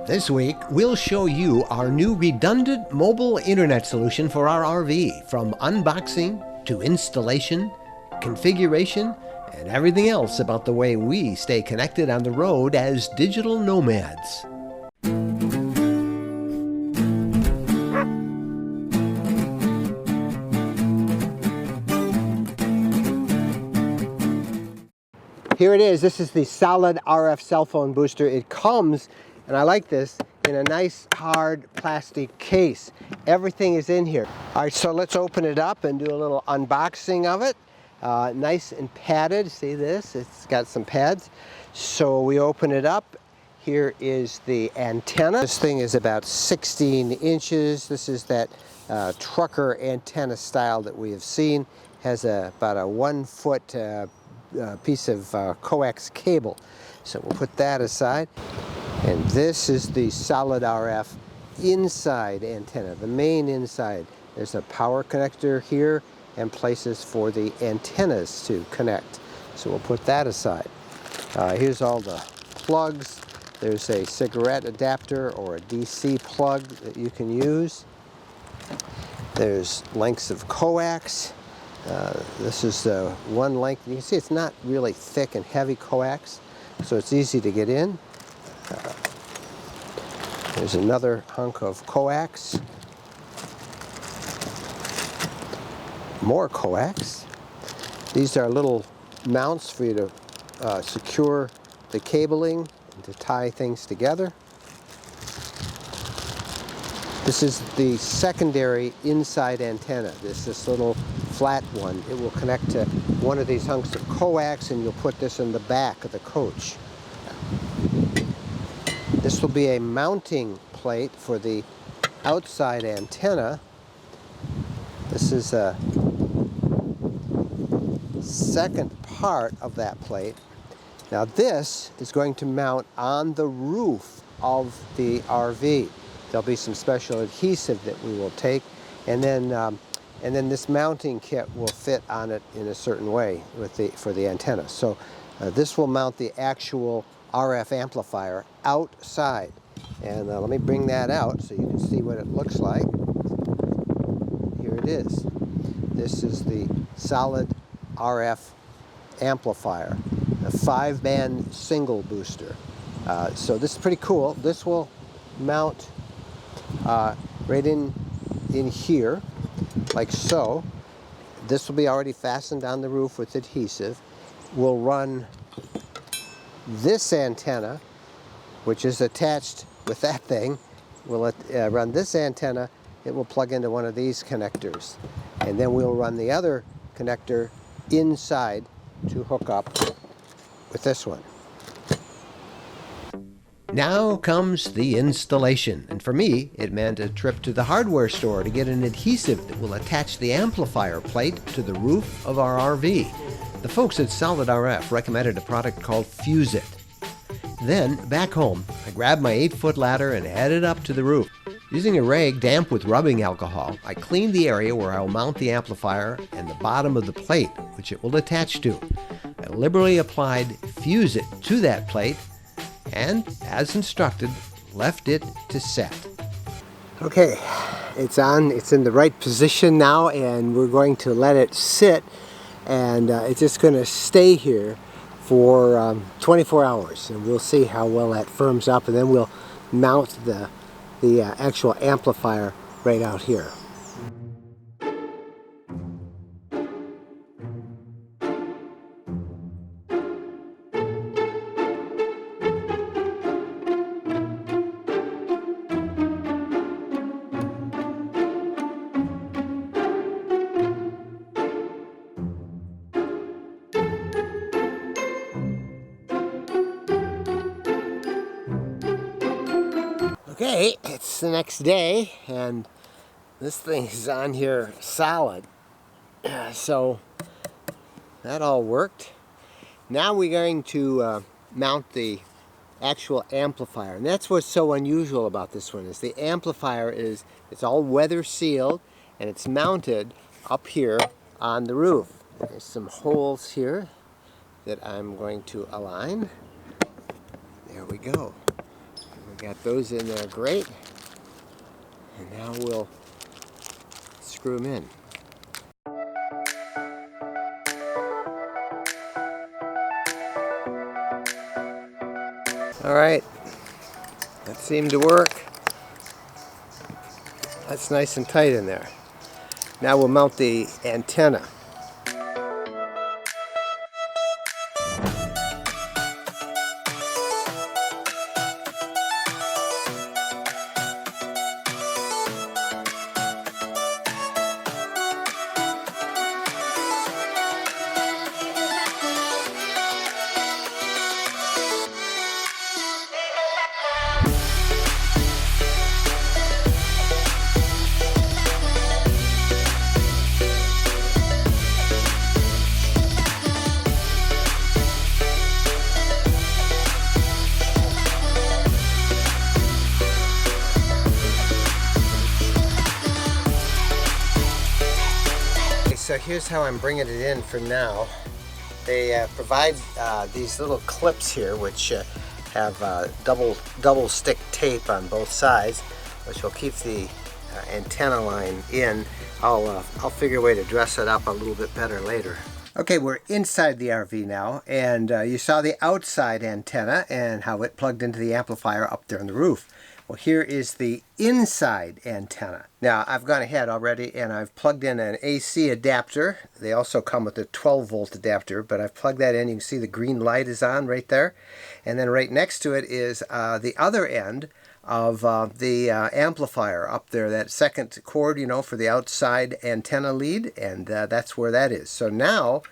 This week, we'll show you our new redundant mobile internet solution for our RV, from unboxing to installation, configuration, and everything else about the way we stay connected on the road as digital nomads. Here it is. This is the solid RF cell phone booster. It comes, and I like this, in a nice hard plastic case. Everything is in here. All right, so let's open it up and do a little unboxing of it. Nice and padded. See this? It's got some pads. So we open it up. Here is the antenna. This thing is about 16 inches. This is that trucker antenna style that we have seen. Has about a 1 foot piece of coax cable. So we'll put that aside. And this is the solid RF inside antenna, the main inside. There's a power connector here and places for the antennas to connect. So we'll put that aside. Here's all the plugs. There's a cigarette adapter or a DC plug that you can use. There's lengths of coax. This is one length. You can see it's not really thick and heavy coax, so it's easy to get in. There's another hunk of coax. More coax. These are little mounts for you to secure the cabling and to tie things together. This is the secondary inside antenna. This little flat one. It will connect to one of these hunks of coax, and you'll put this in the back of the coach. This will be a mounting plate for the outside antenna. This is a second part of that plate. Now this is going to mount on the roof of the RV. There'll be some special adhesive that we will take, and then this mounting kit will fit on it in a certain way for the antenna. So this will mount the actual RF amplifier outside. And let me bring that out so you can see what it looks like. Here it is. This is the solid RF amplifier, a 5-band single booster. So this is pretty cool. This will mount right in here, like so. This will be already fastened on the roof with adhesive. We'll run this antenna, which is attached with that thing. We'll run this antenna. It will plug into one of these connectors, and then we'll run the other connector inside to hook up with this one. Now comes the installation, and for me it meant a trip to the hardware store to get an adhesive that will attach the amplifier plate to the roof of our RV. The folks at Solid RF recommended a product called Fuse It. Then, back home, I grabbed my 8-foot ladder and headed up to the roof. Using a rag damp with rubbing alcohol, I cleaned the area where I will mount the amplifier and the bottom of the plate, which it will attach to. I liberally applied Fuse It to that plate and, as instructed, left it to set. Okay, it's on. It's in the right position now, and we're going to let it sit, and it's just going to stay here for 24 hours, and we'll see how well that firms up, and then we'll mount the actual amplifier right out here. Okay, it's the next day, and this thing is on here solid. So that all worked. Now we're going to mount the actual amplifier, and that's what's so unusual about this one. Is the amplifier it's all weather sealed, and it's mounted up here on the roof. There's some holes here that I'm going to align. There we go. Got those in there great. And now we'll screw them in. All right, that seemed to work. That's nice and tight in there. Now we'll mount the antenna. So here's how I'm bringing it in for now. They provide these little clips here, which have double stick tape on both sides, which will keep the antenna line in. I'll figure a way to dress it up a little bit better later. Okay, we're inside the RV now, and you saw the outside antenna and how it plugged into the amplifier up there on the roof. Well, here is the inside antenna. Now, I've gone ahead already and I've plugged in an AC adapter. They also come with a 12-volt adapter, but I've plugged that in. You can see the green light is on right there. And then right next to it is the other end of the amplifier up there, that second cord, you know, for the outside antenna lead, and that's where that is. So now,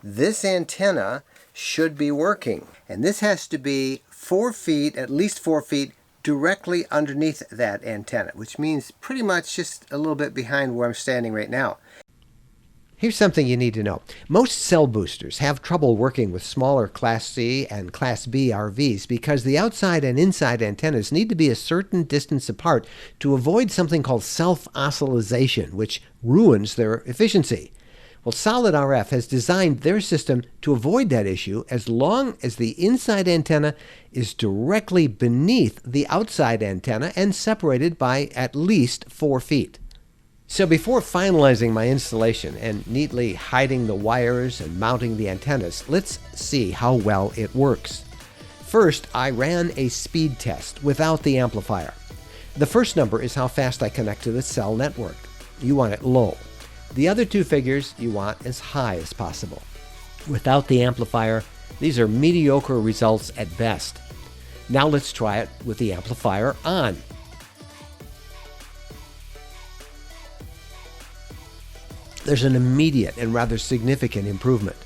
this antenna should be working. And this has to be 4 feet, at least 4 feet, directly underneath that antenna, which means pretty much just a little bit behind where I'm standing right now. Here's something you need to know. Most cell boosters have trouble working with smaller Class C and Class B RVs because the outside and inside antennas need to be a certain distance apart to avoid something called self-oscillation, which ruins their efficiency. Well, Solid RF has designed their system to avoid that issue as long as the inside antenna is directly beneath the outside antenna and separated by at least 4 feet. So before finalizing my installation and neatly hiding the wires and mounting the antennas, let's see how well it works. First, I ran a speed test without the amplifier. The first number is how fast I connect to the cell network. You want it low. The other 2 figures you want as high as possible. Without the amplifier, these are mediocre results at best. Now let's try it with the amplifier on. There's an immediate and rather significant improvement.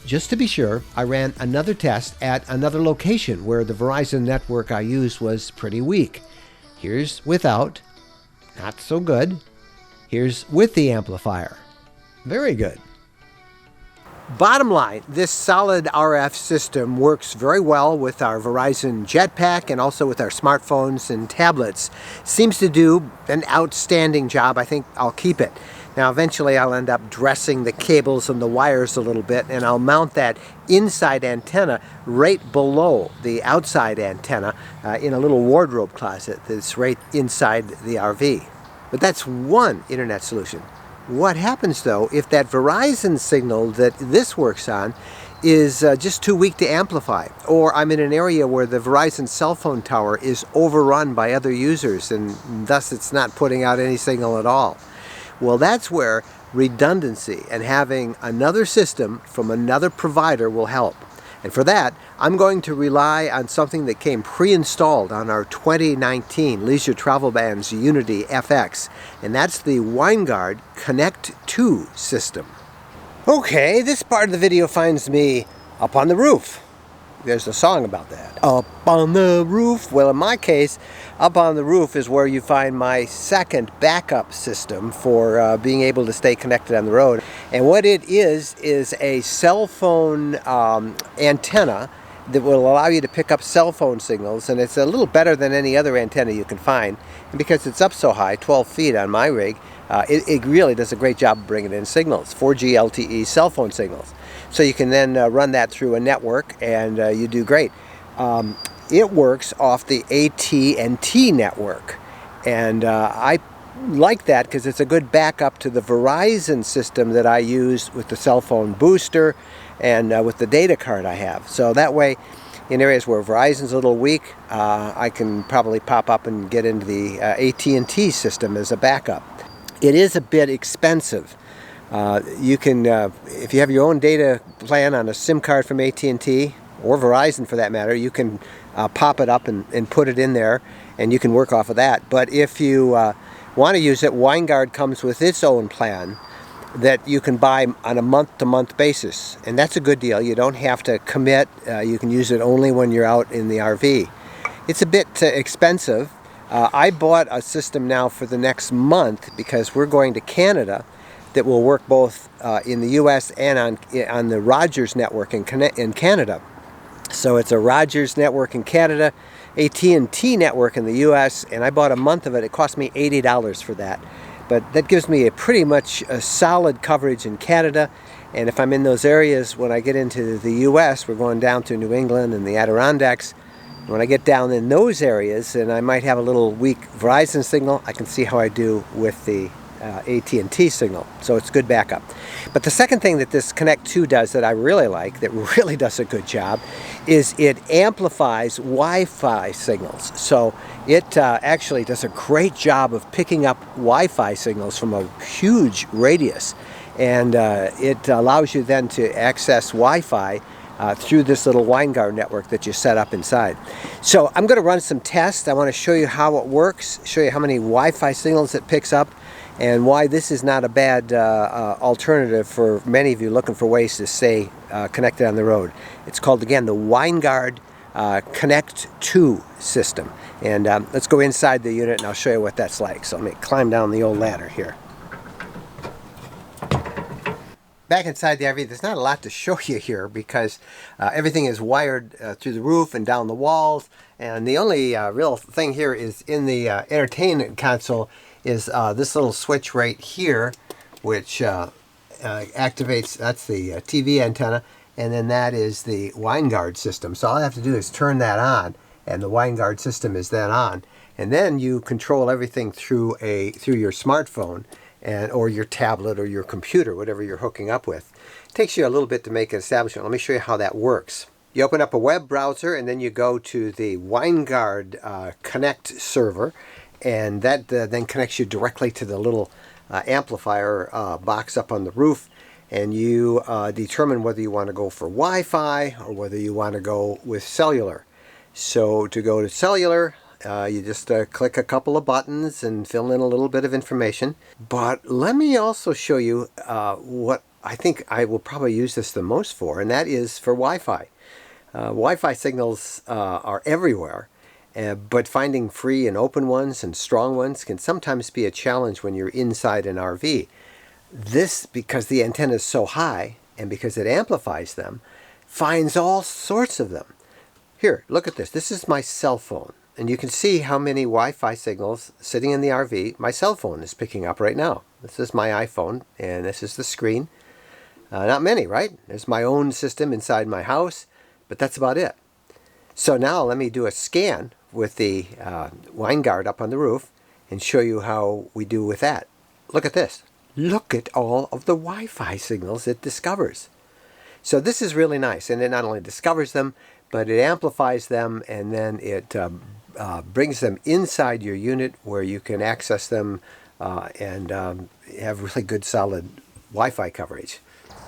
Just to be sure, I ran another test at another location where the Verizon network I used was pretty weak. Here's without, not so good. Here's with the amplifier. Very good. Bottom line, this Solid RF system works very well with our Verizon Jetpack and also with our smartphones and tablets. Seems to do an outstanding job. I think I'll keep it. Now eventually I'll end up dressing the cables and the wires a little bit, and I'll mount that inside antenna right below the outside antenna in a little wardrobe closet that's right inside the RV. But that's one internet solution. What happens though if that Verizon signal that this works on is just too weak to amplify, or I'm in an area where the Verizon cell phone tower is overrun by other users and thus it's not putting out any signal at all? Well, that's where redundancy and having another system from another provider will help. And for that, I'm going to rely on something that came pre-installed on our 2019 Leisure Travel Bands Unity FX, and that's the Winegard Connect 2 system. Okay, this part of the video finds me up on the roof. There's a song about that. Up on the roof. Well, in my case, up on the roof is where you find my second backup system for being able to stay connected on the road. And what it is a cell phone antenna that will allow you to pick up cell phone signals, and it's a little better than any other antenna you can find. And because it's up so high, 12 feet on my rig, it really does a great job of bringing in signals, 4G LTE cell phone signals. So you can then run that through a network, and you do great. it works off the AT&T network. And I like that because it's a good backup to the Verizon system that I use with the cell phone booster and with the data card I have. So that way, in areas where Verizon's a little weak, I can probably pop up and get into the AT&T system as a backup. It is a bit expensive. You can, if you have your own data plan on a SIM card from AT&T, or Verizon for that matter, you can pop it up and put it in there, and you can work off of that. But if you want to use it, WineGuard comes with its own plan that you can buy on a month-to-month basis, and that's a good deal. You don't have to commit. You can use it only when you're out in the RV. It's a bit expensive. I bought a system now for the next month because we're going to Canada that will work both in the US and on the Rogers network in Canada. So it's a Rogers network in Canada, AT&T network in the US, and I bought a month of it. It cost me $80 for that. But that gives me a pretty much a solid coverage in Canada. And if I'm in those areas, when I get into the US, we're going down to New England and the Adirondacks. When I get down in those areas, and I might have a little weak Verizon signal, I can see how I do with the AT&T signal. So it's good backup. But the second thing that this Connect 2 does that I really like, that really does a good job, is it amplifies Wi-Fi signals. So it actually does a great job of picking up Wi-Fi signals from a huge radius. And it allows you then to access Wi-Fi through this little WineGuard network that you set up inside. So I'm going to run some tests. I want to show you how it works, show you how many Wi-Fi signals it picks up, and why this is not a bad alternative for many of you looking for ways to stay connected on the road. It's called, again, the WineGuard Connect 2 system. And let's go inside the unit and I'll show you what that's like. So let me climb down the old ladder here. Back inside the RV, there's not a lot to show you here because everything is wired through the roof and down the walls. And the only real thing here is in the entertainment console is this little switch right here, which activates, that's the TV antenna, and then that is the WineGuard system. So all I have to do is turn that on, and the WineGuard system is then on. And then you control everything through your smartphone, or your tablet or your computer, whatever you're hooking up with. It takes you a little bit to make an establishment. Let me show you how that works. You open up a web browser and then you go to the WineGuard Connect server, and that then connects you directly to the little amplifier box up on the roof, and you determine whether you want to go for Wi-Fi or whether you want to go with cellular. So to go to cellular, you just click a couple of buttons and fill in a little bit of information. But let me also show you what I think I will probably use this the most for, and that is for Wi-Fi. Wi-Fi signals are everywhere, but finding free and open ones and strong ones can sometimes be a challenge when you're inside an RV. This, because the antenna is so high and because it amplifies them, finds all sorts of them. Here, look at this. This is my cell phone. And you can see how many Wi-Fi signals sitting in the RV my cell phone is picking up right now. This is my iPhone, and this is the screen. Not many, right? There's my own system inside my house, but that's about it. So now let me do a scan with the WineGuard up on the roof and show you how we do with that. Look at this. Look at all of the Wi-Fi signals it discovers. So this is really nice, and it not only discovers them, but it amplifies them, and then it brings them inside your unit where you can access them and have really good solid Wi-Fi coverage.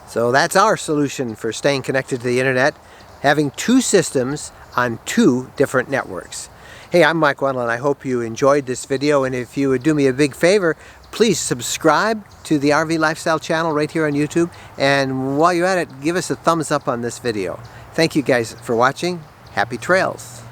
So that's our solution for staying connected to the internet, having two systems on two different networks. Hey, I'm Mike Wendell, and I hope you enjoyed this video, and if you would do me a big favor, please subscribe to the RV Lifestyle channel right here on YouTube, and while you're at it, give us a thumbs up on this video. Thank you guys for watching. Happy trails.